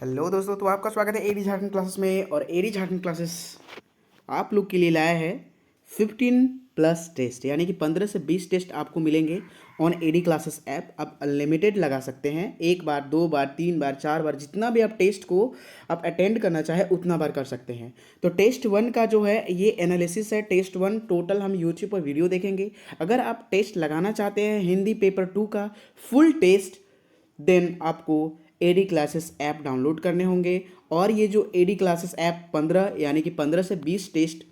Hello दोस्तों, तो आपका स्वागत है एडी झारखंड क्लासेस में। और एडी झारखंड क्लासेस आप लोग के लिए लाया है 15+ टेस्ट, यानी कि 15 से 20 टेस्ट आपको मिलेंगे ऑन एडी क्लासेस ऐप। आप अनलिमिटेड लगा सकते हैं, एक बार, दो बार, तीन बार, चार बार, जितना भी आप टेस्ट को आप अटेंड करना चाहे उतना बार कर सकते हैं। तो टेस्ट वन का जो है ये एनालिसिस है। टेस्ट वन टोटल हम यूट्यूब पर वीडियो देखेंगे। अगर आप टेस्ट लगाना चाहते हैं हिंदी पेपर 2 का फुल टेस्ट, देन आपको एडी क्लासेस ऐप डाउनलोड करने होंगे। और ये जो एडी क्लासेस ऐप 15 यानी कि 15 से 20 टेस्ट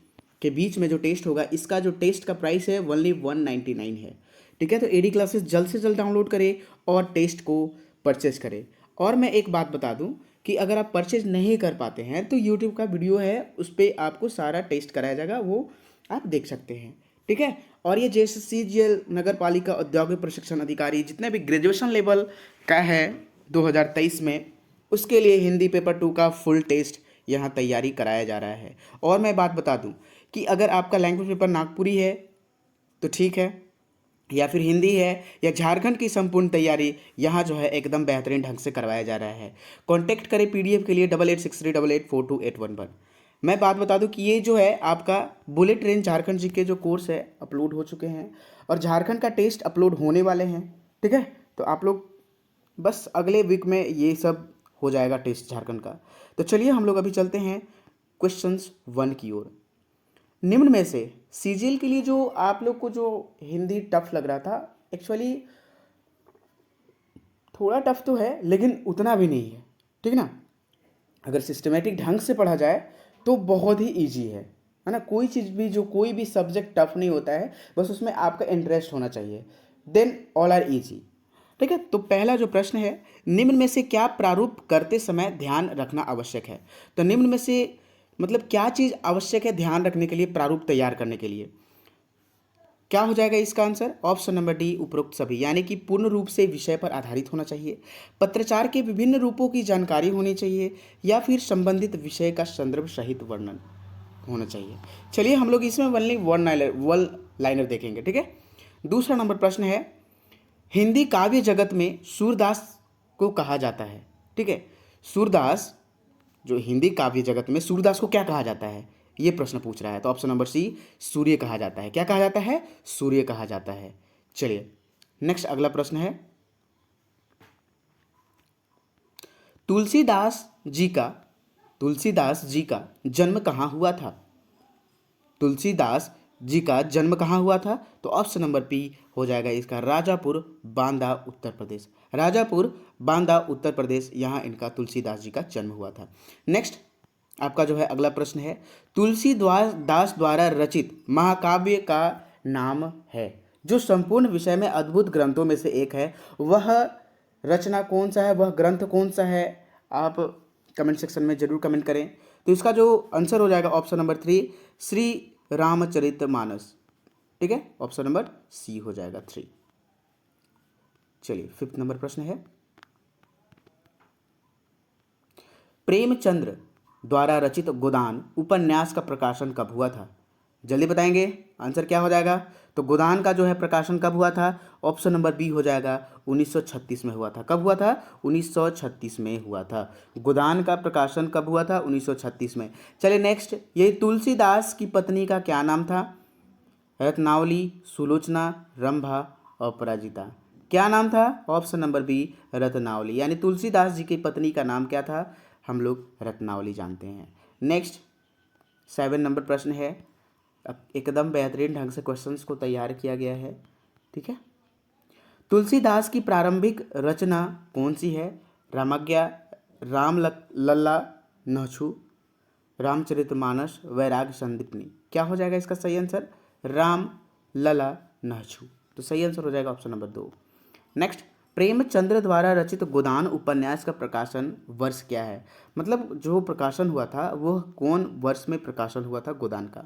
के बीच में जो टेस्ट होगा, इसका जो टेस्ट का प्राइस है ओनली 199 है। ठीक है, तो एडी क्लासेस जल्द से जल्द डाउनलोड करें और टेस्ट को परचेज करें। और मैं एक बात बता दूं कि अगर आप परचेज नहीं कर पाते हैं तो यूट्यूब का वीडियो है, उस पर आपको सारा टेस्ट कराया जाएगा, वो आप देख सकते हैं। ठीक है, और ये JCCGL नगर पालिका औद्योगिक प्रशिक्षण अधिकारी जितने भी ग्रेजुएशन लेवल का है 2023 में, उसके लिए हिंदी पेपर 2 का फुल टेस्ट यहाँ तैयारी कराया जा रहा है। और मैं बात बता दूं कि अगर आपका लैंग्वेज पेपर नागपुरी है तो ठीक है, या फिर हिंदी है, या झारखंड की संपूर्ण तैयारी यहाँ जो है एकदम बेहतरीन ढंग से करवाया जा रहा है। कॉन्टैक्ट करें PDF के लिए 8863884281 पर। मैं बात बता दूं कि ये जो है आपका बुलेट ट्रेन झारखंड GK जो कोर्स है अपलोड हो चुके हैं, और झारखंड का टेस्ट अपलोड होने वाले हैं। ठीक है, तो आप लोग बस अगले वीक में ये सब हो जाएगा टेस्ट झारखंड का। तो चलिए हम लोग अभी चलते हैं क्वेश्चंस 1 की ओर। निम्न में से CGL के लिए जो आप लोग को जो हिंदी टफ लग रहा था, एक्चुअली थोड़ा टफ तो है लेकिन उतना भी नहीं है। ठीक ना, अगर सिस्टमेटिक ढंग से पढ़ा जाए तो बहुत ही ईजी है ना। कोई चीज़ भी, जो कोई भी सब्जेक्ट टफ नहीं होता है, बस उसमें आपका इंटरेस्ट होना चाहिए, देन ऑल आर ईजी। ठीक है, तो पहला जो प्रश्न है, निम्न में से क्या प्रारूप करते समय ध्यान रखना आवश्यक है। तो निम्न में से मतलब क्या चीज़ आवश्यक है ध्यान रखने के लिए, प्रारूप तैयार करने के लिए? क्या हो जाएगा इसका आंसर? ऑप्शन नंबर डी, उपरोक्त सभी, यानी कि पूर्ण रूप से विषय पर आधारित होना चाहिए, पत्राचार के विभिन्न रूपों की जानकारी होनी चाहिए, या फिर संबंधित विषय का संदर्भ सहित वर्णन होना चाहिए। चलिए हम लोग इसमें ओनली वन लाइनर देखेंगे। ठीक है, दूसरा नंबर प्रश्न है, हिंदी काव्य जगत में सूरदास को कहा जाता है। ठीक है, सूरदास, जो हिंदी काव्य जगत में सूरदास को क्या कहा जाता है, ये प्रश्न पूछ रहा है। तो ऑप्शन नंबर सी, सूर्य कहा जाता है। क्या कहा जाता है? सूर्य कहा जाता है। चलिए नेक्स्ट अगला प्रश्न है, तुलसीदास जी का तुलसीदास जी का जन्म कहाँ हुआ था? तुलसीदास जी का जन्म कहाँ हुआ था? तो ऑप्शन नंबर पी हो जाएगा इसका, राजापुर, बांदा, उत्तर प्रदेश। राजापुर, बांदा, उत्तर प्रदेश, यहाँ इनका तुलसीदास जी का जन्म हुआ था। नेक्स्ट आपका जो है अगला प्रश्न है, तुलसीदास द्वारा रचित महाकाव्य का नाम है। जो संपूर्ण विषय में अद्भुत ग्रंथों में से एक है, वह रचना कौन सा है, वह ग्रंथ कौन सा है? आप कमेंट सेक्शन में जरूर कमेंट करें। तो इसका जो आंसर हो जाएगा ऑप्शन नंबर 3, श्री रामचरितमानस। ठीक है, ऑप्शन नंबर सी हो जाएगा 3। चलिए 5th नंबर प्रश्न है, प्रेमचंद्र द्वारा रचित गोदान उपन्यास का प्रकाशन कब हुआ था? जल्दी बताएंगे, आंसर क्या हो जाएगा? तो गोदान का जो है प्रकाशन कब हुआ था? ऑप्शन नंबर बी हो जाएगा, 1936 में हुआ था। कब हुआ था? 1936 में हुआ था। गोदान का प्रकाशन कब हुआ था? 1936 में। चलिए नेक्स्ट, ये तुलसीदास की पत्नी का क्या नाम था? रत्नावली, सुलोचना, रंभा, अपराजिता। क्या नाम था? ऑप्शन नंबर बी, रत्नावली, यानी तुलसीदास जी की पत्नी का नाम क्या था? हम लोग रत्नावली जानते हैं। नेक्स्ट 7 नंबर प्रश्न है, अब एकदम बेहतरीन ढंग से क्वेश्चंस को तैयार किया गया है। ठीक है, तुलसीदास की प्रारंभिक रचना कौन सी है? रामज्ञा, लल्ला, नहछु, रामचरितमानस, वैराग्य संदीपनी। क्या हो जाएगा इसका सही आंसर? राम, लला, नहछु। तो सही आंसर हो जाएगा ऑप्शन नंबर 2। नेक्स्ट, प्रेमचंद्र द्वारा रचित गोदान उपन्यास का प्रकाशन वर्ष क्या है? मतलब जो प्रकाशन हुआ था वह कौन वर्ष में प्रकाशन हुआ था गोदान का?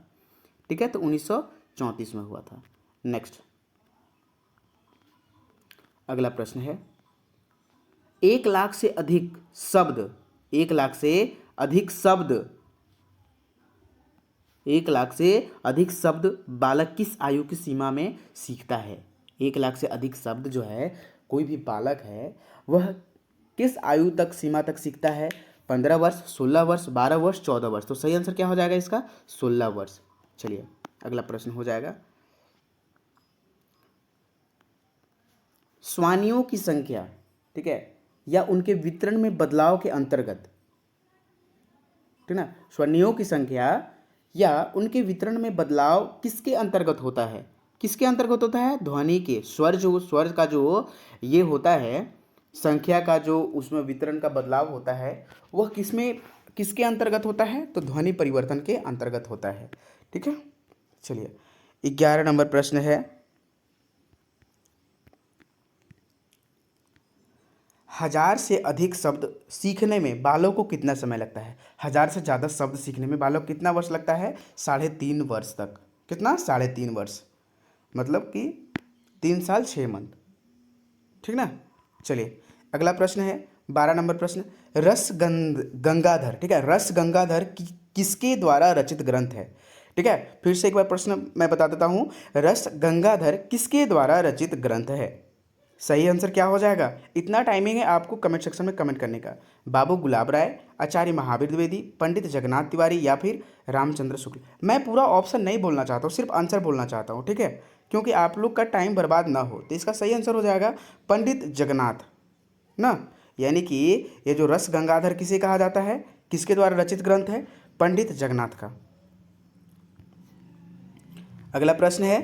ठीक है, तो 1934 में हुआ था। नेक्स्ट अगला प्रश्न है, 1 लाख से अधिक शब्द 1 लाख से अधिक शब्द 1 लाख से अधिक शब्द बालक किस आयु की सीमा में सीखता है? 1 लाख से अधिक शब्द जो है कोई भी बालक है, वह किस आयु तक सीमा तक सीखता है? 15 वर्ष, 16 वर्ष, 12 वर्ष, 14 वर्ष। तो सही आंसर क्या हो जाएगा इसका? 16 वर्ष। चलिए अगला प्रश्न हो जाएगा, स्वानियों की संख्या, ठीक है, या उनके वितरण में बदलाव के अंतर्गत, ठीक ना, स्वनियों की संख्या या उनके वितरण में बदलाव किसके अंतर्गत होता है? किसके अंतर्गत होता है? ध्वनि के, स्वर का जो ये होता है, संख्या का जो उसमें वितरण का बदलाव होता है, वह किसके अंतर्गत होता है? तो ध्वनि परिवर्तन के अंतर्गत होता है। ठीक है, चलिए 11 नंबर प्रश्न है, 1000 से अधिक शब्द सीखने में बालक को कितना समय लगता है? 1000 से ज़्यादा शब्द सीखने में बालक को कितना वर्ष लगता है? 3.5 वर्ष तक। कितना? 3.5 वर्ष, मतलब कि 3 साल 6 मंथ। ठीक ना। चलिए अगला प्रश्न है 12 नंबर प्रश्न, गंगाधर, ठीक है, रस गंगाधर किसके द्वारा रचित ग्रंथ है? ठीक है, फिर से एक बार प्रश्न मैं बता देता हूँ, रस गंगाधर किसके द्वारा रचित ग्रंथ है? सही आंसर क्या हो जाएगा? इतना टाइमिंग है आपको कमेंट सेक्शन में कमेंट करने का। बाबू गुलाब राय, आचार्य महावीर द्विवेदी, पंडित जगन्नाथ तिवारी या फिर रामचंद्र शुक्ल। मैं पूरा ऑप्शन नहीं बोलना चाहता हूँ, सिर्फ आंसर बोलना चाहता हूँ, ठीक है, क्योंकि आप लोग का टाइम बर्बाद ना हो। तो इसका सही आंसर हो जाएगा पंडित जगन्नाथ ना, यानी कि ये जो रस गंगाधर किसे कहा जाता है, किसके द्वारा रचित ग्रंथ है? पंडित जगन्नाथ का। अगला प्रश्न है,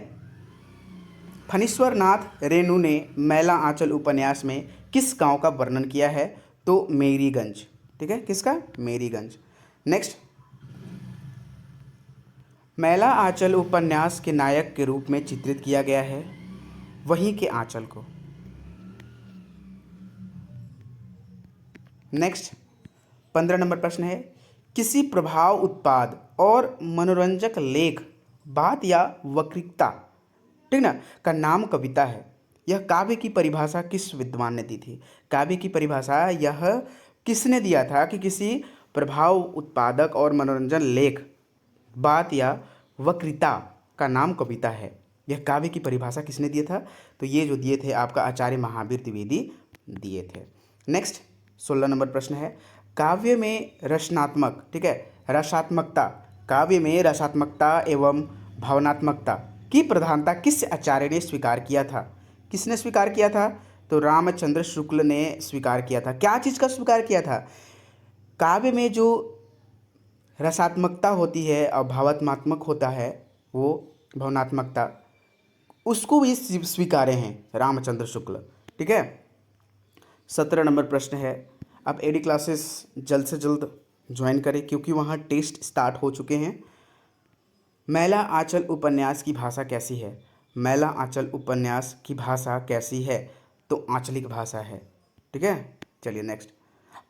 फणीश्वर नाथ रेणु ने मैला आंचल उपन्यास में किस गांव का वर्णन किया है? तो मेरीगंज। ठीक है, किसका? मेरीगंज। नेक्स्ट, मैला आंचल उपन्यास के नायक के रूप में चित्रित किया गया है वहीं के आंचल को। नेक्स्ट 15 नंबर प्रश्न है, किसी प्रभाव उत्पाद और मनोरंजक लेख, बात या वक्रिकता, ठीक ना, का नाम कविता है। यह काव्य की परिभाषा किस विद्वान ने दी थी? काव्य की परिभाषा यह किसने दिया था कि किसी प्रभाव उत्पादक और मनोरंजन लेख, बात या वक्रिता का नाम कविता है? यह काव्य की परिभाषा किसने दिया था? तो ये जो दिए थे आपका आचार्य महावीर द्विवेदी दिए थे। नेक्स्ट 16 नंबर प्रश्न है, काव्य में रचनात्मक, ठीक है, रसात्मकता, काव्य में रसात्मकता एवं भावनात्मकता की प्रधानता किस आचार्य ने स्वीकार किया था? किसने स्वीकार किया था? तो रामचंद्र शुक्ल ने स्वीकार किया था। क्या चीज़ का स्वीकार किया था? काव्य में जो रसात्मकता होती है और भावात्मक होता है, वो भावनात्मकता, उसको भी स्वीकारे हैं रामचंद्र शुक्ल। ठीक है। 17 नंबर प्रश्न है, आप एडी क्लासेस जल्द से जल्द ज्वाइन करें क्योंकि वहाँ टेस्ट स्टार्ट हो चुके हैं। मैला आंचल उपन्यास की भाषा कैसी है? मैला आंचल उपन्यास की भाषा कैसी है? तो आंचलिक भाषा है। ठीक है। चलिए नेक्स्ट,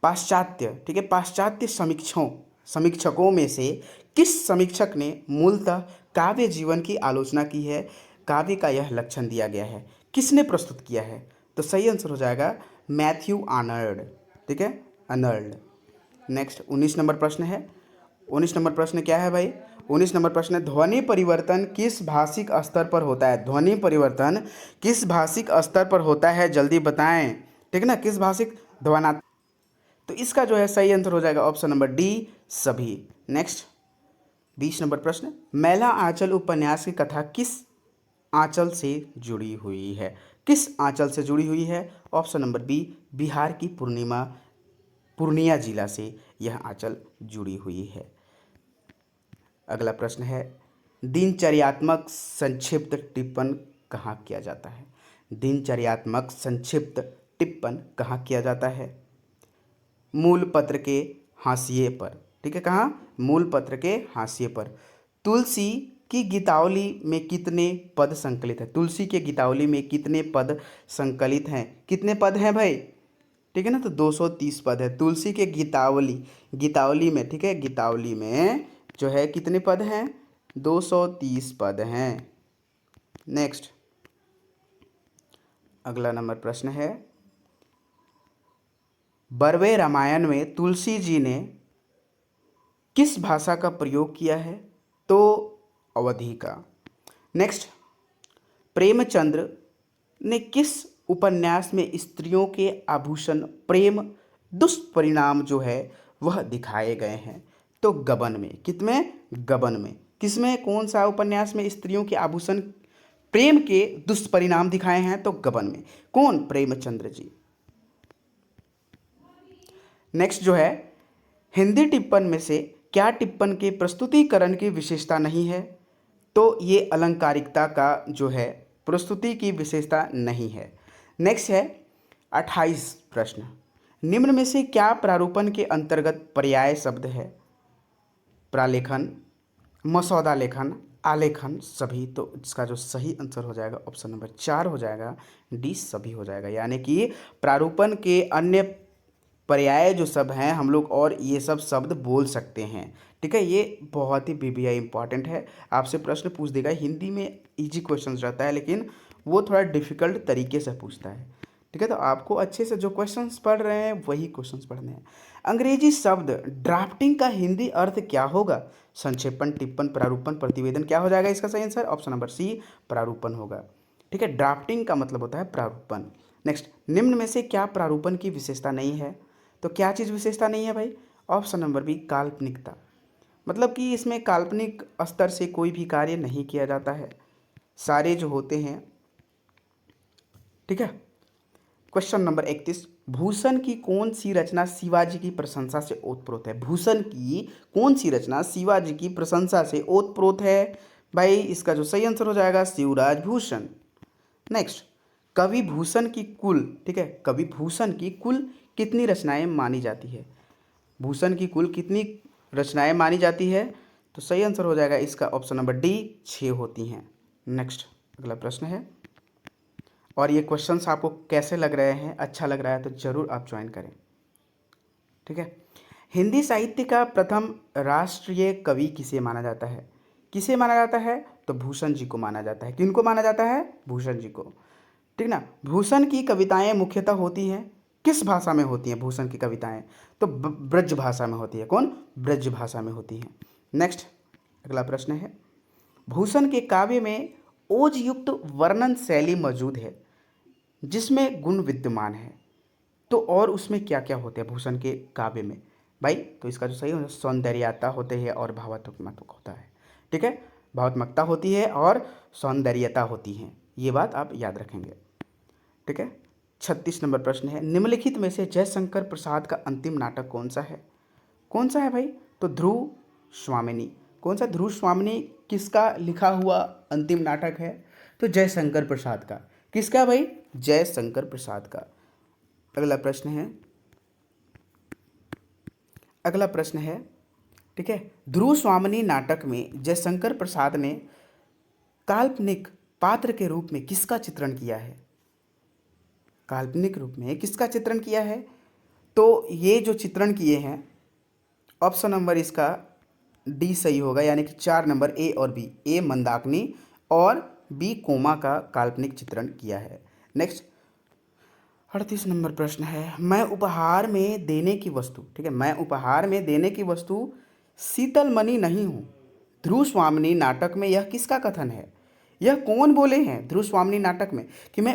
पाश्चात्य, ठीक है, पाश्चात्य समीक्षकों में से किस समीक्षक ने मूलतः काव्य जीवन की आलोचना की है? काव्य का यह लक्षण दिया गया है, किसने प्रस्तुत किया है? तो सही आंसर हो जाएगा मैथ्यू आर्नल्ड। ठीक है, अर्नल्ड। नेक्स्ट 19 नंबर प्रश्न है। 19 नंबर प्रश्न क्या है भाई? 19 नंबर प्रश्न है, ध्वनि परिवर्तन किस भाषिक स्तर पर होता है? ध्वनि परिवर्तन किस भाषिक स्तर पर होता है? जल्दी बताएं। ठीक है ना, किस भाषिक? ध्वना। तो इसका जो है सही आंसर हो जाएगा ऑप्शन नंबर डी, सभी। नेक्स्ट 20 नंबर प्रश्न, मैला आंचल उपन्यास की कथा किस आंचल से जुड़ी हुई है? किस आंचल से जुड़ी हुई है? ऑप्शन नंबर बी, बिहार की पूर्णिया जिला से यह आंचल जुड़ी हुई है। अगला प्रश्न है, दिनचर्यात्मक संक्षिप्त टिप्पण कहाँ किया जाता है? दिनचर्यात्मक संक्षिप्त टिप्पण कहाँ किया जाता है? मूल पत्र के हाशिए पर। ठीक है, कहाँ? मूल पत्र के हाशिए पर। तुलसी की गीतावली में कितने पद संकलित है? तुलसी के गीतावली में कितने पद संकलित हैं? कितने पद हैं भाई? ठीक है ना, तो 230 पद है तुलसी के गीतावली में। ठीक है, गीतावली में जो है कितने पद हैं? 230 पद हैं। नेक्स्ट अगला नंबर प्रश्न है, बरवे रामायण में तुलसी जी ने किस भाषा का प्रयोग किया है? तो अवधी का। नेक्स्ट, प्रेमचंद्र ने किस उपन्यास में स्त्रियों के आभूषण प्रेम दुष्परिणाम जो है वह दिखाए गए हैं? तो गबन में। कितमें? गबन में। किसमें? कौन सा उपन्यास में स्त्रियों के आभूषण प्रेम के दुष्परिणाम दिखाए हैं? तो गबन में। कौन? प्रेमचंद्र जी। नेक्स्ट जो है, हिंदी टिप्पण में से क्या टिप्पण के प्रस्तुतिकरण की विशेषता नहीं है? तो ये अलंकारिकता का जो है प्रस्तुति की विशेषता नहीं है। नेक्स्ट है 28 प्रश्न, निम्न में से क्या प्रारूपण के अंतर्गत पर्याय शब्द है? प्रालेखन, मसौदा लेखन, आलेखन, सभी। तो इसका जो सही आंसर हो जाएगा ऑप्शन नंबर 4 हो जाएगा, डी सभी हो जाएगा। यानी कि प्रारूपण के अन्य पर्याय जो सब हैं हम लोग और ये सब शब्द बोल सकते हैं। ठीक है, ये बहुत ही बीबीआई इंपॉर्टेंट है। आपसे प्रश्न पूछ देगा, हिंदी में इजी क्वेश्चंस रहता है लेकिन वो थोड़ा डिफिकल्ट तरीके से पूछता है। ठीक है, तो आपको अच्छे से जो क्वेश्चंस पढ़ रहे हैं वही क्वेश्चंस पढ़ने हैं। अंग्रेजी शब्द ड्राफ्टिंग का हिंदी अर्थ क्या होगा? संक्षेपण, टिप्पण, प्रारूपण, प्रतिवेदन। क्या हो जाएगा इसका सही आंसर? ऑप्शन नंबर सी, प्रारूपण होगा। ठीक है, ड्राफ्टिंग का मतलब होता है प्रारूपण। नेक्स्ट, निम्न में से क्या प्रारूपण की विशेषता नहीं है? तो क्या चीज़ विशेषता नहीं है भाई? ऑप्शन नंबर बी, काल्पनिकता। मतलब कि इसमें काल्पनिक स्तर से कोई भी कार्य नहीं किया जाता है, सारे जो होते हैं। ठीक है, क्वेश्चन नंबर 31, भूषण की कौन सी रचना शिवाजी की प्रशंसा से ओतप्रोत है? भूषण की कौन सी रचना शिवाजी की प्रशंसा से ओतप्रोत है? भाई इसका जो सही आंसर हो जाएगा शिवराज भूषण। नेक्स्ट, कवि भूषण की कुल, ठीक है, कवि भूषण की कुल कितनी रचनाएं मानी जाती है? भूषण की कुल कितनी रचनाएं मानी जाती है? तो सही आंसर हो जाएगा इसका ऑप्शन नंबर डी, 6 होती हैं। नेक्स्ट अगला प्रश्न है, और ये क्वेश्चंस आपको कैसे लग रहे हैं? अच्छा लग रहा है तो ज़रूर आप ज्वाइन करें। ठीक है, हिंदी साहित्य का प्रथम राष्ट्रीय कवि किसे माना जाता है? किसे माना जाता है? तो भूषण जी को माना जाता है। किनको माना जाता है? भूषण जी को। ठीक ना। भूषण की कविताएं मुख्यतः होती हैं किस भाषा में होती हैं? भूषण की कविताएं तो ब्रज भाषा में होती है। कौन? ब्रज भाषा में होती हैं। नेक्स्ट अगला प्रश्न है, भूषण के काव्य में ओज युक्त वर्णन शैली मौजूद है जिसमें गुण विद्यमान है, तो और उसमें क्या क्या होते हैं भूषण के काव्य में? भाई तो इसका जो सही है सौंदर्यता होते हैं और भावात्मक होता है। ठीक है, भावात्मकता होती है और सौंदर्यता होती है, ये बात आप याद रखेंगे। ठीक है, 36 नंबर प्रश्न है, निम्नलिखित में से जयशंकर प्रसाद का अंतिम नाटक कौन सा है? कौन सा है भाई? तो ध्रुव स्वामिनी। कौन सा? ध्रुव स्वामिनी किसका लिखा हुआ अंतिम नाटक है? तो जयशंकर प्रसाद का। किसका भाई? जयशंकर प्रसाद का। अगला प्रश्न है, अगला प्रश्न है, ठीक है, ध्रुव स्वामिनी नाटक में जयशंकर प्रसाद ने काल्पनिक पात्र के रूप में किसका चित्रण किया है? काल्पनिक रूप में किसका चित्रण किया है? तो ये जो चित्रण किए हैं ऑप्शन नंबर इसका डी सही होगा, यानी कि 4 नंबर ए और बी, ए मंदाकिनी और बी कोमा का काल्पनिक चित्रण किया है। नेक्स्ट 38 नंबर प्रश्न है, मैं उपहार में देने की वस्तु, ठीक है, मैं उपहार में देने की वस्तु शीतल मणि नहीं हूँ, ध्रुव स्वामिनी नाटक में यह किसका कथन है? यह कौन बोले हैं ध्रुव स्वामिनी नाटक में कि मैं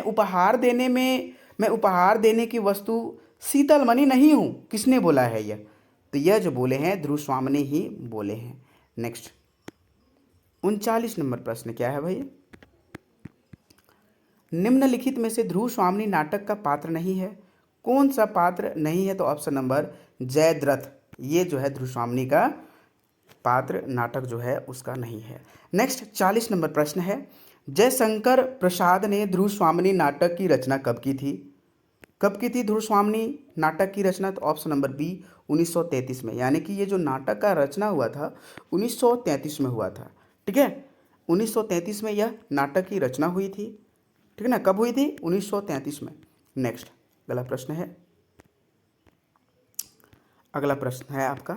उपहार देने की वस्तु शीतल मणि नहीं हूँ? किसने बोला है यह? तो यह जो बोले हैं ध्रुव स्वामिनी ही बोले हैं। नेक्स्ट 39 नंबर प्रश्न क्या है भाई? निम्नलिखित में से ध्रुव स्वामिनी नाटक का पात्र नहीं है। कौन सा पात्र नहीं है? तो ऑप्शन नंबर जयद्रथ, ये जो है ध्रुव स्वामिनी का पात्र नाटक जो है उसका नहीं है। नेक्स्ट 40 नंबर प्रश्न है, जयशंकर प्रसाद ने ध्रुव स्वामिनी नाटक की रचना कब की थी? कब की थी ध्रुव स्वामिनी नाटक की रचना? तो ऑप्शन नंबर बी 1933 में, यानी कि ये जो नाटक का रचना हुआ था 1933 में हुआ था। ठीक है, 1933 में यह नाटक की रचना हुई थी। ठीक है ना, कब हुई थी? 1933 में। नेक्स्ट अगला प्रश्न है, अगला प्रश्न है आपका,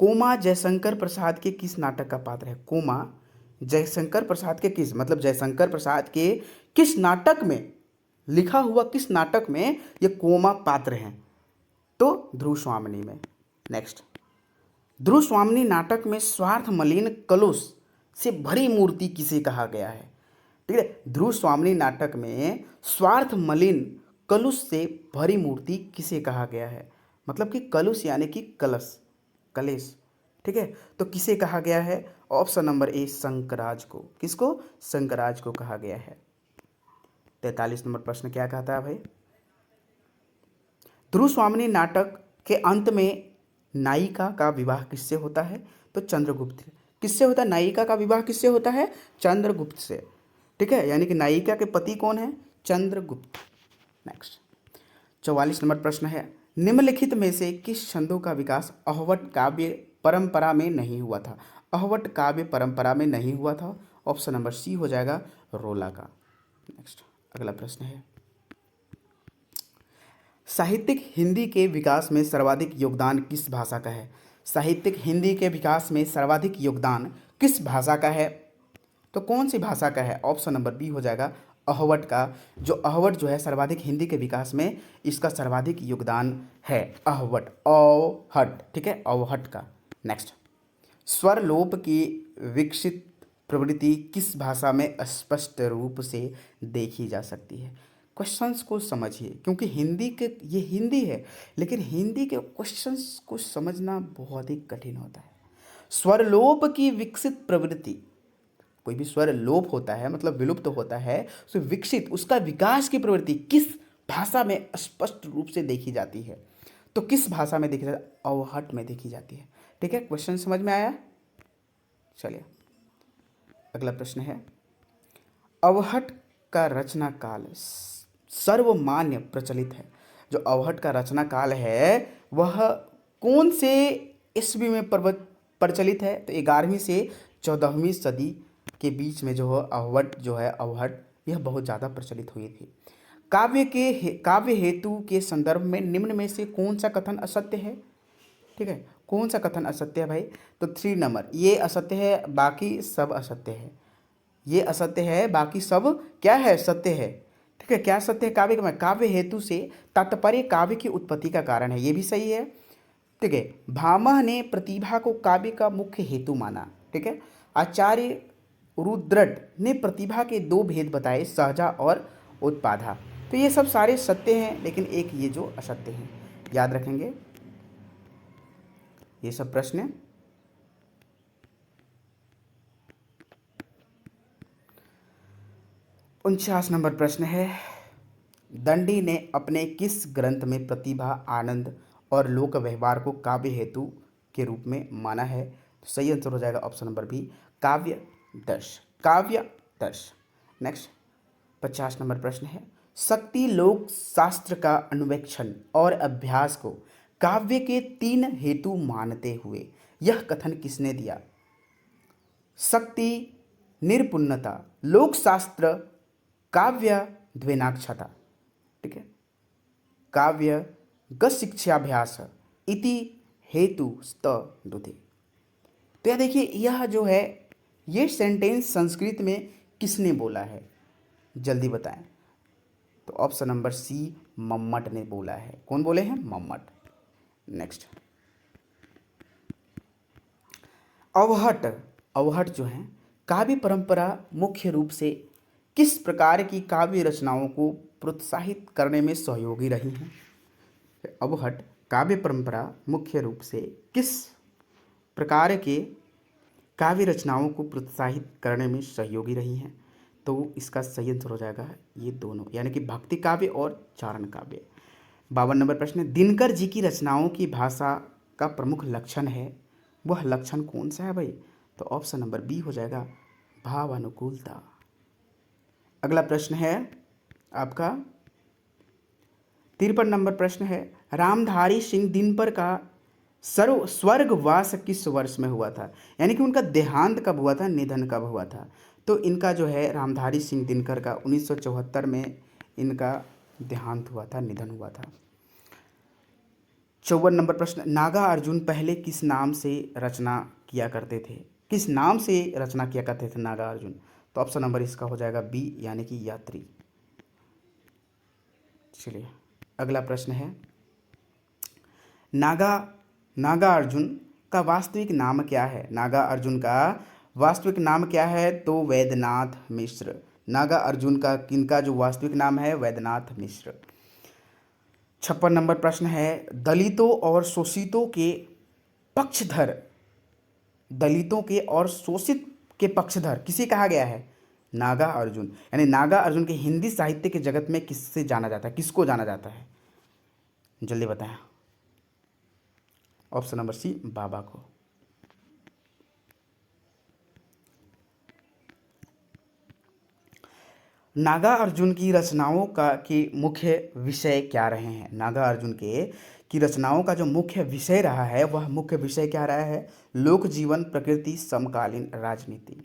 कोमा जयशंकर प्रसाद के किस नाटक का पात्र है? कोमा जयशंकर प्रसाद के किस, मतलब जयशंकर प्रसाद के किस नाटक में, लिखा हुआ किस नाटक में ये कोमा पात्र हैं? तो ध्रुव स्वामिनी में। नेक्स्ट, ध्रुव स्वामिनी नाटक में स्वार्थ मलिन कलुष से भरी मूर्ति किसे कहा गया है? ठीक है। ध्रुव स्वामिनी नाटक में स्वार्थ मलिन कलुष से भरी मूर्ति किसे कहा गया है? मतलब कि कलुष यानी कि कलश, कलेश, ठीक है। तो किसे कहा गया है? ऑप्शन नंबर ए शंकराज को। किसको? शंकराज को कहा गया है। 43 नंबर प्रश्न क्या कहता है भाई? ध्रुव स्वामिनी नाटक के अंत में नायिका का विवाह किससे होता है? तो चंद्रगुप्त। किससे होता है? नायिका का विवाह किससे होता है? चंद्रगुप्त से, ठीक है। यानी कि नायिका के पति कौन है? चंद्रगुप्त। नेक्स्ट 44 नंबर प्रश्न है, निम्नलिखित में से किस छंदों का विकास अहवट काव्य परंपरा में नहीं हुआ था? अहवट काव्य परंपरा में नहीं हुआ था। ऑप्शन नंबर सी हो जाएगा रोला का। नेक्स्ट अगला प्रश्न है, साहित्यिक हिंदी के विकास में सर्वाधिक योगदान किस भाषा का है? साहित्यिक हिंदी के विकास में सर्वाधिक योगदान किस भाषा का है? तो कौन सी भाषा का है? ऑप्शन नंबर बी हो जाएगा अहवट का। जो अहवट जो है सर्वाधिक हिंदी के विकास में इसका सर्वाधिक योगदान है अहवट, अवहट, ठीक है, अवहट का। नेक्स्ट, स्वर लोप की विकसित प्रवृत्ति किस भाषा में स्पष्ट रूप से देखी जा सकती है? क्वेश्चंस को समझिए, क्योंकि हिंदी के ये हिंदी है, लेकिन हिंदी के क्वेश्चंस को समझना बहुत ही कठिन होता है। स्वरलोप की विकसित प्रवृत्ति, कोई भी स्वर लोप होता है मतलब विलुप्त होता है, तो विकसित उसका विकास की प्रवृत्ति किस भाषा में स्पष्ट रूप से देखी जाती है? तो किस भाषा में देखी जाती है? अवहट में देखी जाती है, ठीक है। क्वेश्चन समझ में आया? चलिए अगला प्रश्न है, अवहट का रचना काल सर्वमान्य प्रचलित है। जो अवहट का रचना काल है वह कौन से ईस्वी में प्रचलित है? तो 11वीं से 14वीं सदी के बीच में जो है अवहट यह बहुत ज़्यादा प्रचलित हुई थी। काव्य हेतु के संदर्भ में निम्न में से कौन सा कथन असत्य है? ठीक है, कौन सा कथन असत्य है भाई? तो 3 नंबर, ये असत्य है, बाकी सब असत्य है। ये असत्य है, बाकी सब क्या है? सत्य है, ठीक है। क्या सत्य है? काव्य हेतु से तात्पर्य काव्य की उत्पत्ति का कारण है, ये भी सही है, ठीक है। भामह ने प्रतिभा को काव्य का मुख्य हेतु माना, ठीक है। आचार्य रुद्रट ने प्रतिभा के 2 भेद बताए, सहजा और उत्पाधा। तो ये सब सारे सत्य हैं, लेकिन एक ये जो असत्य हैं, याद रखेंगे ये सब प्रश्न। 49 नंबर प्रश्न है, दंडी ने अपने किस ग्रंथ में प्रतिभा, आनंद और लोक व्यवहार को काव्य हेतु के रूप में माना है? तो सही आंसर हो जाएगा ऑप्शन नंबर बी, काव्य दर्श, काव्य दर्श। नेक्स्ट 50 नंबर प्रश्न है, शक्ति लोक शास्त्र का अन्वेक्षण और अभ्यास को काव्य के 3 हेतु मानते हुए यह कथन किसने दिया? शक्ति, निरपुण्यता, लोक शास्त्र, काव्य द्वेनाक्षता, ठीक है, काव्य गशिक्षाभ्यास इति हेतु स्त दुधे। तो यह देखिए, यह जो है ये सेंटेंस संस्कृत में किसने बोला है? जल्दी बताएं। तो ऑप्शन नंबर सी मम्मट ने बोला है। कौन बोले हैं? मम्मट। नेक्स्ट, अवहट जो है काव्य परंपरा मुख्य रूप से किस प्रकार की काव्य रचनाओं को प्रोत्साहित करने में सहयोगी रही हैं? अवहट काव्य परंपरा मुख्य रूप से किस प्रकार के काव्य रचनाओं को प्रोत्साहित करने में सहयोगी रही हैं? तो इसका सही आंसर हो जाएगा ये दोनों, यानी कि भक्ति काव्य और चारण काव्य। 52 नंबर प्रश्न, दिनकर जी की रचनाओं की भाषा का प्रमुख लक्षण है, वह लक्षण कौन सा है भाई? तो ऑप्शन नंबर बी हो जाएगा भावानुकूलता। अगला प्रश्न है आपका 53 नंबर प्रश्न है, रामधारी सिंह दिनकर का स्वर्गवास किस वर्ष में हुआ था? यानी कि उनका देहांत कब हुआ था, निधन कब हुआ था? तो इनका जो है रामधारी सिंह दिनकर का 1974 में इनका देहांत हुआ था, निधन हुआ था। 54 नंबर प्रश्न, नागा अर्जुन पहले किस नाम से रचना किया करते थे? किस नाम से रचना किया करते थे नागा अर्जुन? तो ऑप्शन नंबर इसका हो जाएगा बी, यानी कि यात्री। चलिए अगला प्रश्न है, नागा अर्जुन का वास्तविक नाम क्या है? नागा अर्जुन का वास्तविक नाम क्या है? तो वैद्यनाथ मिश्र, नागा अर्जुन का किनका जो वास्तविक नाम है? वैद्यनाथ मिश्र। 56 नंबर प्रश्न है, दलितों और शोषितों के पक्षधर, दलितों के और शोषित के पक्षधर किसे कहा गया है? नागा अर्जुन। यानी नागा अर्जुन के हिंदी साहित्य के जगत में किससे जाना जाता है, किसको जाना जाता है? जल्दी बताएं। ऑप्शन नंबर सी, बाबा को। नागा अर्जुन की रचनाओं के मुख्य विषय क्या रहे हैं? नागा अर्जुन के की रचनाओं का जो मुख्य विषय रहा है वह मुख्य विषय क्या रहा है? लोक जीवन, प्रकृति, समकालीन राजनीति।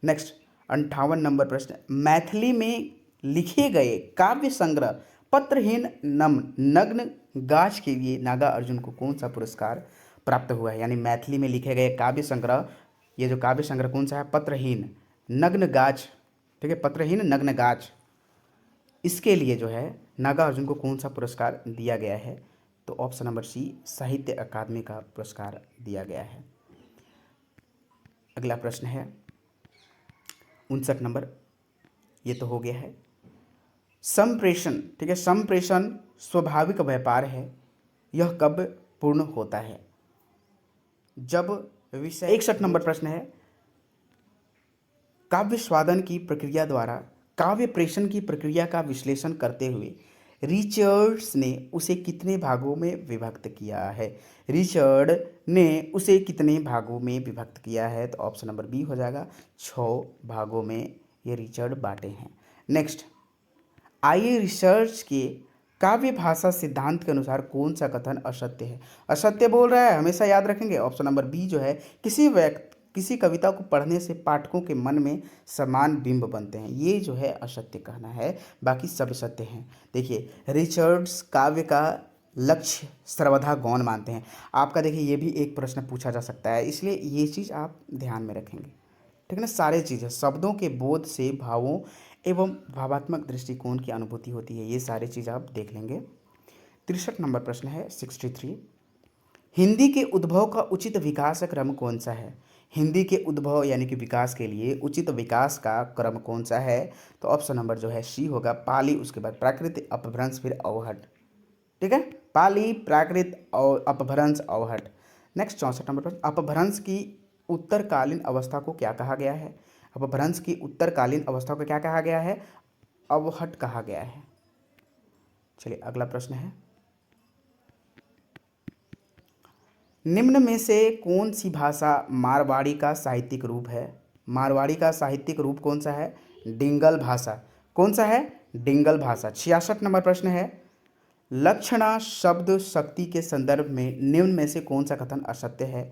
नेक्स्ट 58 नंबर प्रश्न, मैथिली में लिखे गए काव्य संग्रह पत्रहीन नग्न गाछ के लिए नागा अर्जुन को कौन सा पुरस्कार प्राप्त हुआ है? यानी मैथिली में लिखे गए काव्य संग्रह, ये जो काव्य संग्रह कौन सा है? पत्रहीन नग्न गाछ, ठीक है, पत्रहीन नग्न गाछ, इसके लिए जो है नागा अर्जुन को कौन सा पुरस्कार दिया गया है? तो ऑप्शन नंबर सी, साहित्य अकादमी का पुरस्कार दिया गया है। अगला प्रश्न है 59 नंबर, ये तो हो गया है। संप्रेषण, ठीक है, संप्रेषण स्वाभाविक व्यापार है, यह कब पूर्ण होता है? जब विषय। 61 नंबर प्रश्न है, काव्य स्वादन की प्रक्रिया द्वारा काव्य प्रेषण की प्रक्रिया का विश्लेषण करते हुए रिचर्ड्स ने उसे कितने भागों में विभक्त किया है? रिचर्ड ने उसे कितने भागों में विभक्त किया है? तो ऑप्शन नंबर बी हो जाएगा, 6 भागों में ये रिचर्ड बांटे हैं। नेक्स्ट, आइए रिसर्च के काव्य भाषा सिद्धांत के अनुसार कौन सा कथन असत्य है? असत्य बोल रहा है, हमेशा याद रखेंगे ऑप्शन नंबर बी जो है, किसी कविता को पढ़ने से पाठकों के मन में समान बिंब बनते हैं, ये जो है असत्य कहना है, बाकी सब सत्य हैं। देखिए, रिचर्ड्स काव्य का लक्ष्य सर्वथा गौण मानते हैं। आपका देखिए ये भी एक प्रश्न पूछा जा सकता है, इसलिए ये चीज़ आप ध्यान में रखेंगे, ठीक है ना। सारे चीज़ें शब्दों के बोध से भावों एवं भावात्मक दृष्टिकोण की अनुभूति होती है, ये सारी चीज़ आप देख लेंगे। 63 नंबर प्रश्न है 63, हिंदी के उद्भव का उचित विकास क्रम कौन सा है? हिंदी के उद्भव यानी कि विकास के लिए उचित विकास का क्रम कौन सा है? तो ऑप्शन नंबर जो है सी होगा, पाली, उसके बाद प्राकृत, अपभ्रंश, फिर अवहट, ठीक है, पाली, प्राकृत और अपभ्रंश, अवहट। नेक्स्ट 64 नंबर प्रश्न, अपभ्रंश की उत्तरकालीन अवस्था को क्या कहा गया है? अपभ्रंश की उत्तरकालीन अवस्था को क्या कहा गया है? अवहट कहा गया है। चलिए अगला प्रश्न है, निम्न में से कौन सी भाषा मारवाड़ी का साहित्यिक रूप है? मारवाड़ी का साहित्यिक रूप कौन सा है? डिंगल भाषा। कौन सा है? डिंगल भाषा। 66 नंबर प्रश्न है, लक्षणा शब्द शक्ति के संदर्भ में निम्न में से कौन सा कथन असत्य है?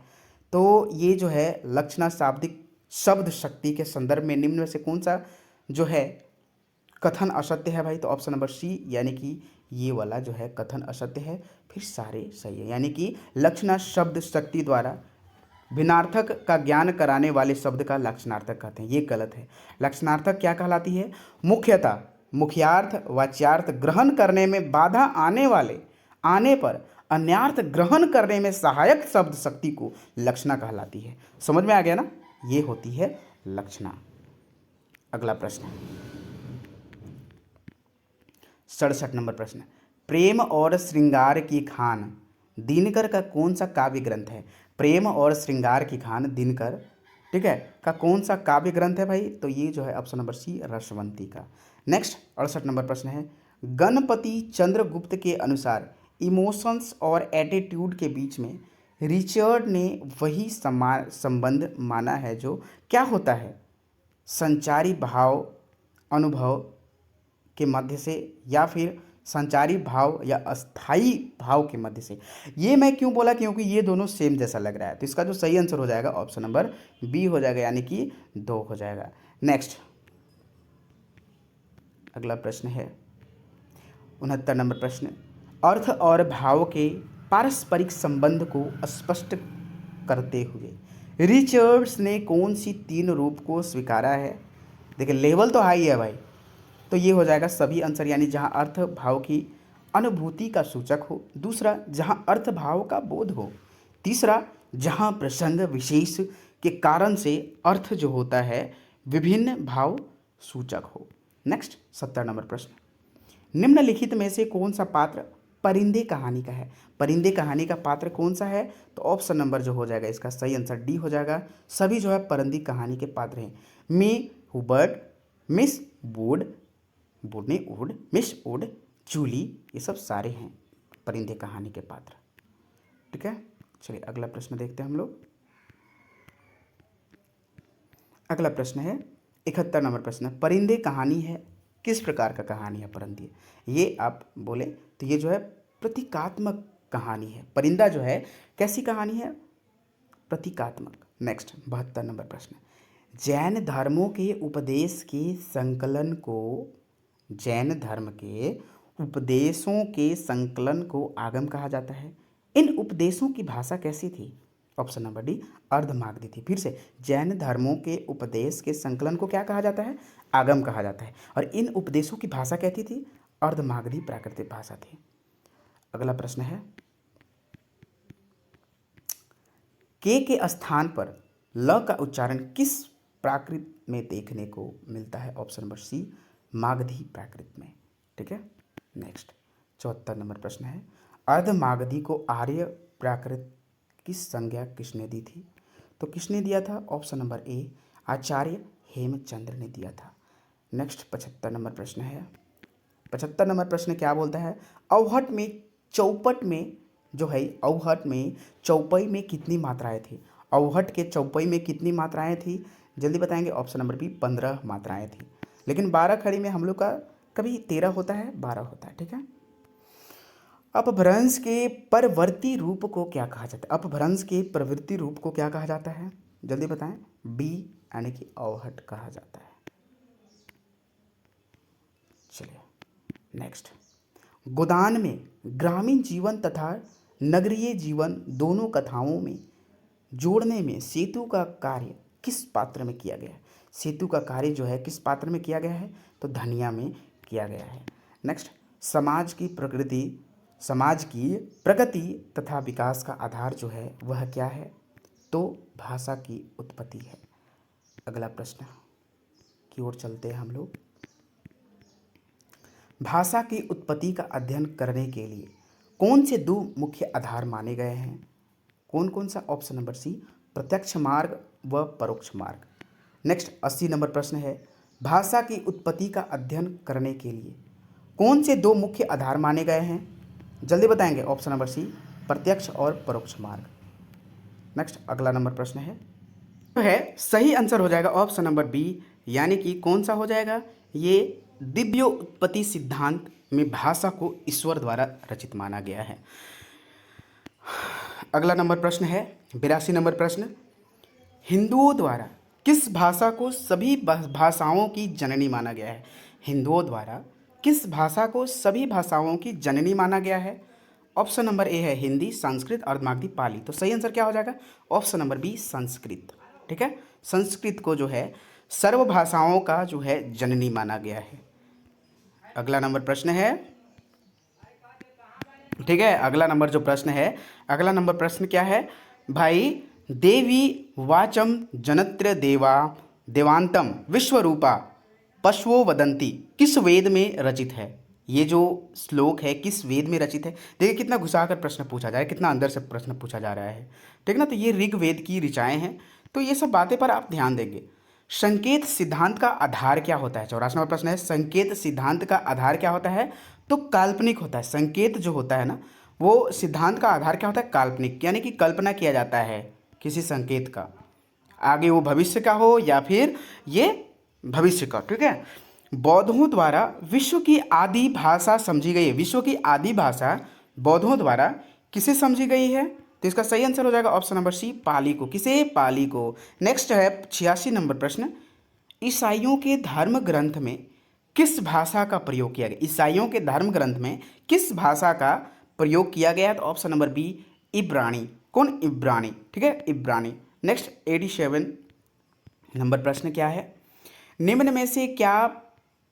तो ये जो है लक्षणा शाब्दिक शब्द शक्ति के संदर्भ में निम्न में से कौन सा जो है कथन असत्य है भाई? तो ऑप्शन नंबर सी, यानी कि ये वाला जो है कथन असत्य है, फिर सारे सही है। यानी कि लक्षणा शब्द शक्ति द्वारा भिन्नार्थक का ज्ञान कराने वाले शब्द का लक्षणार्थक कहते हैं, ये गलत है। लक्षणार्थक क्या कहलाती है? मुख्यतः मुख्यार्थ वाच्यार्थ ग्रहण करने में बाधा आने पर अन्यार्थ ग्रहण करने में सहायक शब्द शक्ति को लक्षणा कहलाती है। समझ में आ गया ना, ये होती है लक्षणा। अगला प्रश्न 67 नंबर प्रश्न, प्रेम और श्रृंगार की खान दिनकर का कौन सा काव्य ग्रंथ है? प्रेम और श्रृंगार की खान दिनकर, ठीक है, का कौन सा काव्य ग्रंथ है भाई? तो ये जो है ऑप्शन नंबर सी, रसवंती का। नेक्स्ट 68 नंबर प्रश्न है, गणपति चंद्रगुप्त के अनुसार इमोशंस और एटीट्यूड के बीच में रिचर्ड ने वही संबंध माना है जो क्या होता है? संचारी भाव अनुभव के मध्य से, या फिर संचारी भाव या अस्थाई भाव के मध्य से। ये मैं क्यों बोला? क्योंकि ये दोनों सेम जैसा लग रहा है, तो इसका जो सही आंसर हो जाएगा ऑप्शन नंबर बी हो जाएगा, यानी कि 2 हो जाएगा। नेक्स्ट अगला प्रश्न है 69 नंबर प्रश्न, अर्थ और भाव के पारस्परिक संबंध को स्पष्ट करते हुए रिचर्ड्स ने कौन सी 3 रूप को स्वीकारा है? देखिए लेवल तो हाई है भाई, तो ये हो जाएगा सभी आंसर, यानी जहाँ अर्थ भाव की अनुभूति का सूचक हो, दूसरा जहाँ अर्थ भाव का बोध हो, तीसरा जहाँ प्रसंग विशेष के कारण से अर्थ जो होता है विभिन्न भाव सूचक हो। नेक्स्ट 70 नंबर प्रश्न, निम्नलिखित में से कौन सा पात्र परिंदे कहानी का है? परिंदे कहानी का पात्र कौन सा है? तो ऑप्शन नंबर जो हो जाएगा इसका सही आंसर डी हो जाएगा। सभी जो है परिंदे कहानी के पात्र हैं। मी हुबर्ट, मिस वुड, बुडनी वुड, मिस वुड, जूली, ये सब सारे हैं परिंदे कहानी के पात्र। ठीक है, चलिए अगला प्रश्न देखते हैं हम लोग। अगला प्रश्न है 71 नंबर प्रश्न, परिंदे कहानी है किस प्रकार का कहानी है परिंदे? ये आप बोले तो ये जो है प्रतीकात्मक कहानी है। परिंदा जो है कैसी कहानी है? प्रतीकात्मक। नेक्स्ट 72 नंबर प्रश्न, जैन धर्मों के उपदेश के संकलन को, जैन धर्म के उपदेशों के संकलन को आगम कहा जाता है। इन उपदेशों की भाषा कैसी थी? ऑप्शन नंबर डी अर्धमागधी थी। फिर से, जैन धर्मों के उपदेश के संकलन को क्या कहा जाता है? आगम कहा जाता है। और इन उपदेशों की भाषा कैसी थी? अर्धमागधी प्राकृतिक भाषा थी। अगला प्रश्न है, के स्थान पर ल का उच्चारण किस प्राकृत में देखने को मिलता है? ऑप्शन नंबर सी मागधी प्राकृत में। ठीक है, नेक्स्ट 74 नंबर प्रश्न है, अर्धमागधी को आर्य प्राकृत की संज्ञा किसने दी थी? तो किसने दिया था? ऑप्शन नंबर ए आचार्य हेमचंद्र ने दिया था। नेक्स्ट 75 नंबर प्रश्न है, 75 नंबर प्रश्न क्या बोलता है? अवहट में चौपट में जो है, अवहट में चौपाई में कितनी मात्राएं थी? अवहट के चौपाई में कितनी मात्राएं थी? जल्दी बताएंगे। ऑप्शन नंबर बी 15 मात्राएं थी। लेकिन 12 खड़ी में हम लोग का कभी 13 होता है, 12 होता है। ठीक है, अपभ्रंश के परवर्ती रूप को क्या कहा जाता है? अपभ्रंश के प्रवृत्ति रूप को क्या कहा जाता है? जल्दी बताएं। बी यानी कि अवहट कहा जाता है। चलिए नेक्स्ट, गोदान में ग्रामीण जीवन तथा नगरीय जीवन दोनों कथाओं में जोड़ने में सेतु का कार्य किस पात्र में किया गया है? सेतु का कार्य जो है किस पात्र में किया गया है? तो धनिया में किया गया है। नेक्स्ट, समाज की प्रगति तथा विकास का आधार जो है वह क्या है? तो भाषा की उत्पत्ति है। अगला प्रश्न की ओर चलते हैं हम लोग। भाषा की उत्पत्ति का अध्ययन करने के लिए कौन से दो मुख्य आधार माने गए हैं? कौन कौन सा? ऑप्शन नंबर सी प्रत्यक्ष मार्ग व परोक्ष मार्ग। नेक्स्ट 80 नंबर प्रश्न है, भाषा की उत्पत्ति का अध्ययन करने के लिए कौन से दो मुख्य आधार माने गए हैं? जल्दी बताएंगे। ऑप्शन नंबर सी प्रत्यक्ष और परोक्ष मार्ग। नेक्स्ट अगला नंबर प्रश्न है, तो है सही आंसर हो जाएगा ऑप्शन नंबर बी, यानी कि कौन सा हो जाएगा? ये दिव्य उत्पत्ति सिद्धांत में भाषा को ईश्वर द्वारा रचित माना गया है। अगला नंबर प्रश्न है 82 नंबर प्रश्न, हिंदुओं द्वारा किस भाषा को सभी भाषाओं की जननी माना गया है? हिंदुओं द्वारा किस भाषा को सभी भाषाओं की जननी माना गया है? ऑप्शन नंबर ए है हिंदी, संस्कृत, अर्धमागधी, पाली। तो सही आंसर क्या हो जाएगा? Option number B Sanskrit. ठीक है, संस्कृत को जो है सर्व भाषाओं का जो है जननी माना गया है। अगला नंबर प्रश्न है, ठीक है, अगला नंबर जो प्रश्न है, अगला नंबर प्रश्न क्या है भाई? देवी वाचम जनत्र देवा देवांतम विश्वरूपा पशवो वदंती किस वेद में रचित है? ये जो श्लोक है किस वेद में रचित है? देखिए कितना घुसाकर प्रश्न पूछा जा रहा है, कितना अंदर से प्रश्न पूछा जा रहा है। ठीक ना, तो ये ऋग्वेद की ऋचाएँ हैं। तो ये सब बातें पर आप ध्यान देंगे। संकेत सिद्धांत का आधार क्या होता है? 84 नंबर प्रश्न है, संकेत सिद्धांत का आधार क्या होता है? तो काल्पनिक होता है। संकेत जो होता है ना, वो सिद्धांत का आधार क्या होता है? काल्पनिक, यानी कि कल्पना किया जाता है किसी संकेत का, आगे वो भविष्य का हो या फिर ये भविष्य का। ठीक है, बौद्धों द्वारा विश्व की आदि भाषा समझी गई है। विश्व की आदि भाषा बौद्धों द्वारा किसे समझी गई है? तो इसका सही आंसर हो जाएगा ऑप्शन नंबर सी पाली को। किसे? पाली को। नेक्स्ट है 86 नंबर प्रश्न, ईसाइयों के धर्म ग्रंथ में किस भाषा का प्रयोग किया गया? ईसाइयों के धर्म ग्रंथ में किस भाषा का प्रयोग किया गया? तो ऑप्शन नंबर बी इब्रानी। कौन? इब्रानी। ठीक है, इब्रानी। नेक्स्ट 87 नंबर प्रश्न क्या है, निम्न में से क्या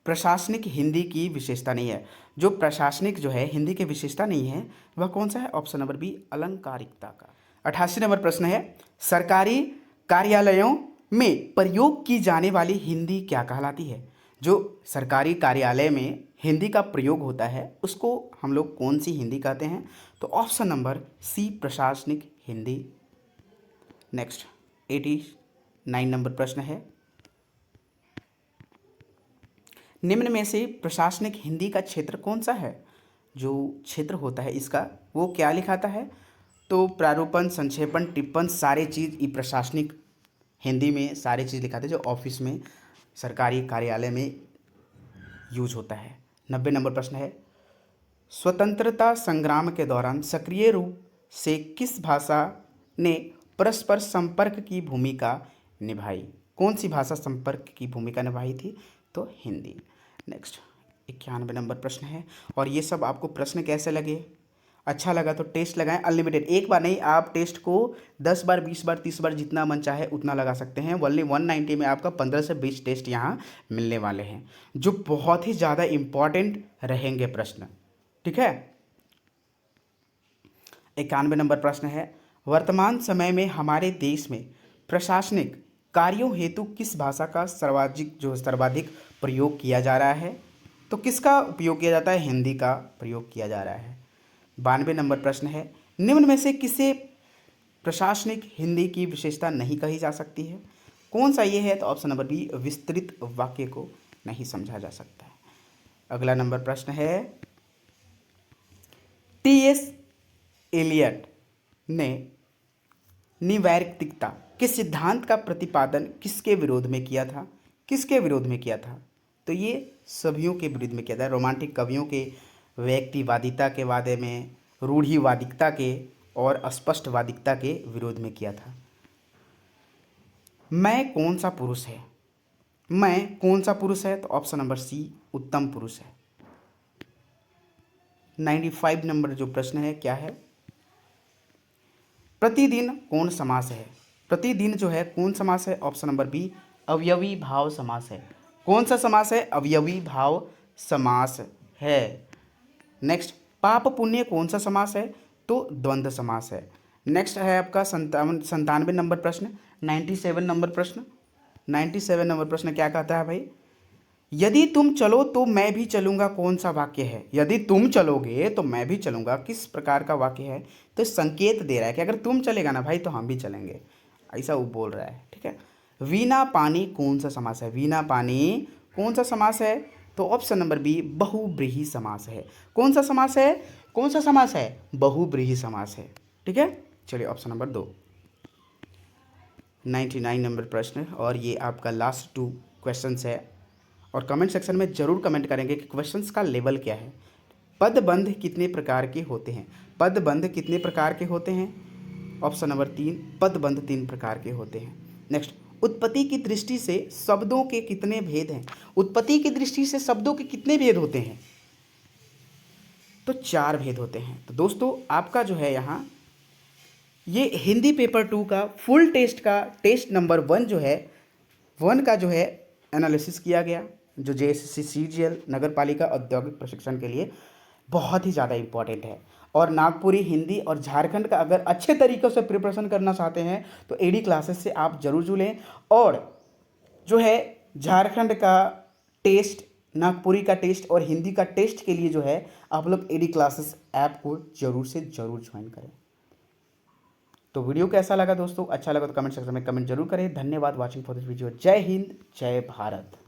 प्रशासनिक हिंदी की विशेषता नहीं है? जो प्रशासनिक जो है हिंदी की विशेषता नहीं है वह कौन सा है? ऑप्शन नंबर बी अलंकारिकता का। 88 नंबर प्रश्न है, सरकारी कार्यालयों में प्रयोग की जाने वाली हिंदी क्या कहलाती है? जो सरकारी कार्यालय में हिंदी का प्रयोग होता है उसको हम लोग कौन सी हिंदी कहते हैं? तो ऑप्शन नंबर सी, प्रशासनिक हिंदी। नेक्स्ट 89 नंबर प्रश्न है, निम्न में से प्रशासनिक हिंदी का क्षेत्र कौन सा है? जो क्षेत्र होता है इसका वो क्या लिखाता है? तो प्रारूपण, संक्षेपण, टिप्पण, सारे चीज़ ये प्रशासनिक हिंदी में सारे चीज़ लिखाते हैं जो ऑफिस में सरकारी कार्यालय में यूज होता है। 90 नंबर प्रश्न है, स्वतंत्रता संग्राम के दौरान सक्रिय रूप से किस भाषा ने परस्पर संपर्क की भूमिका निभाई? कौन सी भाषा संपर्क की भूमिका निभाई थी? तो हिंदी। नेक्स्ट 91 नंबर प्रश्न है, और ये सब आपको प्रश्न कैसे लगे? अच्छा लगा तो टेस्ट लगाएं अनलिमिटेड, एक बार नहीं, आप टेस्ट को 10 बार, 20 बार, 30 बार जितना मन चाहे उतना लगा सकते हैं। ओनली 190 में आपका 15 से 20 टेस्ट यहाँ मिलने वाले हैं जो बहुत ही ज़्यादा इम्पॉर्टेंट रहेंगे प्रश्न, ठीक है। 91 नंबर प्रश्न है, वर्तमान समय में हमारे देश में प्रशासनिक कार्यों हेतु किस भाषा का सर्वाधिक प्रयोग किया जा रहा है? तो किसका उपयोग किया जाता है? हिंदी का प्रयोग किया जा रहा है। 92 नंबर प्रश्न है, निम्न में से किसे प्रशासनिक हिंदी की विशेषता नहीं कही जा सकती है? कौन सा ये है? तो ऑप्शन नंबर बी, विस्तृत वाक्य को नहीं समझा जा सकता है। अगला नंबर प्रश्न है, टी.एस. एलियट ने निवैयक्तिकता के सिद्धांत का प्रतिपादन किसके विरोध में किया था? किसके विरोध में किया था? तो ये सभीयों के विरोध में किया था। रोमांटिक कवियों के व्यक्तिवादिता के वादे में, रूढ़िवादिकता के और अस्पष्टवादिकता के विरोध में किया था। मैं कौन सा पुरुष है? मैं कौन सा पुरुष है? तो ऑप्शन नंबर सी, उत्तम पुरुष है। 95 नंबर जो प्रश्न है क्या है? प्रतिदिन कौन समास है? प्रतिदिन जो है कौन समास है? ऑप्शन नंबर बी, अवयवी भाव समास है। कौन सा समास है? अवयवी भाव समास है। नेक्स्ट, पाप पुण्य कौन सा समास है? तो द्वंद्व समास है। नेक्स्ट है आपका 97 नंबर प्रश्न, 97 नंबर प्रश्न। 97 नंबर प्रश्न क्या कहता है भाई? यदि तुम चलो तो मैं भी चलूंगा, कौन सा वाक्य है? यदि तुम चलोगे तो मैं भी चलूंगा, किस प्रकार का वाक्य है? तो संकेत दे रहा है कि अगर तुम चलेगा ना भाई तो हम भी चलेंगे, ऐसा वो बोल रहा है, ठीक है। वीणा पानी कौन सा समास है? वीणा पानी कौन सा समास है? तो ऑप्शन नंबर बी, बहुब्रीहि समास है। कौन सा समास है? कौन सा समास है? बहुब्रीहि समास है, ठीक है। चलिए ऑप्शन नंबर 2। 99 नंबर प्रश्न, और ये आपका लास्ट 2 क्वेश्चंस है, और कमेंट सेक्शन में ज़रूर कमेंट करेंगे कि क्वेश्चंस का लेवल क्या है। पदबंध कितने प्रकार के होते हैं? पदबंध कितने प्रकार के होते हैं? ऑप्शन नंबर 3, पदबंध 3 प्रकार के होते हैं। नेक्स्ट, उत्पत्ति की दृष्टि से शब्दों के कितने भेद हैं? उत्पत्ति की दृष्टि से शब्दों के कितने भेद होते हैं? तो 4 भेद होते हैं। तो दोस्तों आपका जो है यहाँ ये हिंदी पेपर 2 का फुल टेस्ट का टेस्ट नंबर 1 जो है 1 का जो है एनालिसिस किया गया, जो जेएसएससी सीजीएल नगर पालिका औद्योगिक प्रशिक्षण के लिए बहुत ही ज़्यादा इम्पॉर्टेंट है। और नागपुरी हिंदी और झारखंड का अगर अच्छे तरीक़े से प्रिपरेशन करना चाहते हैं तो एडी क्लासेस से आप ज़रूर जुड़ें। और जो है झारखंड का टेस्ट, नागपुरी का टेस्ट और हिंदी का टेस्ट के लिए जो है आप लोग एडी क्लासेस ऐप को ज़रूर से ज़रूर ज्वाइन करें। तो वीडियो कैसा लगा दोस्तों? अच्छा लगा तो कमेंट सेक्शन में कमेंट जरूर करें। धन्यवाद वॉचिंग फॉर दिस वीडियो। जय हिंद, जय भारत।